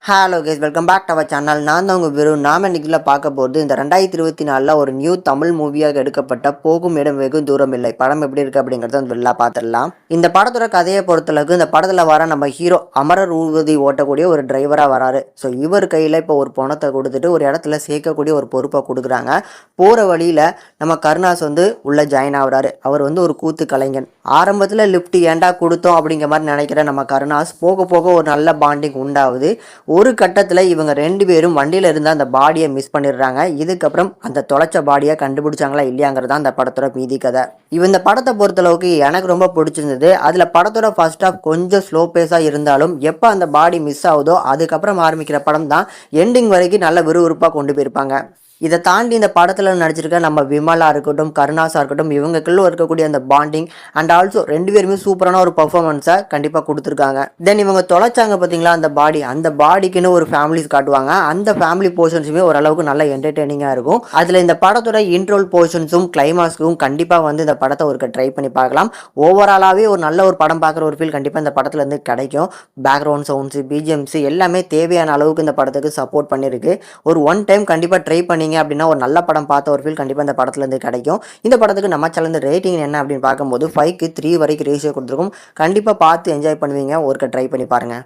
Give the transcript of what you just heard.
Hello guys, welcome back to our channel. நான் தான் உங்கள் வெறும் நாம இன்னைக்குள்ள பார்க்க போகிறது இந்த 2024 ஒரு நியூ தமிழ் மூவியாக எடுக்கப்பட்ட போகும் இடம் வெகு தூரம் இல்லை படம் எப்படி இருக்குது அப்படிங்கிறத வந்து வெளில பார்த்துடலாம். இந்த படத்தோட கதையை பொறுத்தளவுக்கு இந்த படத்தில் வர நம்ம ஹீரோ அமரர் ஊர்வதி ஓட்டக்கூடிய ஒரு டிரைவராக வராரு. ஸோ இவர் கையில் இப்போ ஒரு பணத்தை கொடுத்துட்டு ஒரு இடத்துல சேர்க்கக்கூடிய ஒரு பொறுப்பை கொடுக்குறாங்க. போகிற வழியில் நம்ம கருணாஸ் வந்து உள்ளே ஜாயின் ஆகுறாரு. அவர் வந்து ஒரு கூத்து கலைஞன். ஆரம்பத்தில் லிஃப்ட் ஏண்டா கொடுத்தோம் அப்படிங்கிற மாதிரி நினைக்கிற நம்ம கருணாஸ் போக போக ஒரு நல்ல பாண்டிங் உண்டாகுது. ஒரு கட்டத்தில் இவங்க 2 பேரும் வண்டியில் இருந்த அந்த பாடியை மிஸ் பண்ணிடுறாங்க. இதுக்கப்புறம் அந்த தொலைச்ச பாடியை கண்டுபிடிச்சாங்களா இல்லையாங்கிறது தான் அந்த படத்தோட மீதி கதை. இந்த படத்தை பொறுத்தளவுக்கு எனக்கு ரொம்ப பிடிச்சிருந்தது. அதில் படத்தோட ஃபர்ஸ்ட் ஹாஃப் கொஞ்சம் ஸ்லோ பேஸாக இருந்தாலும் எப்போ அந்த பாடி மிஸ் ஆகுதோ அதுக்கப்புறம் ஆரம்பிக்கிற படம் தான் எண்டிங் வரைக்கும் நல்ல விறுவிறுப்பாக கொண்டு போயிருப்பாங்க. இதை தாண்டி இந்த படத்தில் நடிச்சிருக்க நம்ம விமலா இருக்கட்டும், கருணாஸாக இருக்கட்டும், இவங்களுக்குள்ள இருக்கக்கூடிய அந்த பாண்டிங் அண்ட் ஆல்சோ 2 பேருமே சூப்பரான ஒரு பர்ஃபார்மன்ஸை கண்டிப்பாக கொடுத்துருக்காங்க. தென் இவங்க தொலைச்சாங்க பார்த்தீங்களா அந்த பாடிக்குன்னு ஒரு ஃபேமிலிஸ் காட்டுவாங்க. அந்த ஃபேமிலி போர்ஷன்ஸுமே ஓரளவுக்கு நல்ல என்டர்டெய்னிங்காக இருக்கும். அதில் இந்த படத்தோட இன்ட்ரோல் போர்ஷன்ஸும் கிளைமாக்ஸும் கண்டிப்பாக வந்து இந்த படத்தை ஒரு ட்ரை பண்ணி பார்க்கலாம். ஓவராலாகவே ஒரு நல்ல ஒரு படம் பார்க்குற ஒரு ஃபீல் கண்டிப்பாக இந்த படத்தில் இருந்து கிடைக்கும். பேக்ரவுண்ட் சவுண்ட்ஸு, பிஜிஎம்ஸு எல்லாமே தேவையான அளவுக்கு இந்த படத்துக்கு சப்போர்ட் பண்ணியிருக்கு. ஒரு ஒன் டைம் கண்டிப்பாக ட்ரை பண்ணி அப்படின்னா ஒரு நல்ல படம் பார்த்த ஒரு ஃபீல் கண்டிப்பாக இந்த படத்துல இருந்து கிடைக்கும். இந்த படத்துக்கு நம்ம சேனல் ரேட்டிங் என்ன அப்படின்னு பார்க்கும்போது 5க்கு 3 வரைக்கும் ரேஷியோ கொடுத்துருக்கும். கண்டிப்பாக பார்த்து என்ஜாய் பண்ணுவீங்க. ஒருக்க ட்ரை பண்ணி பாருங்க.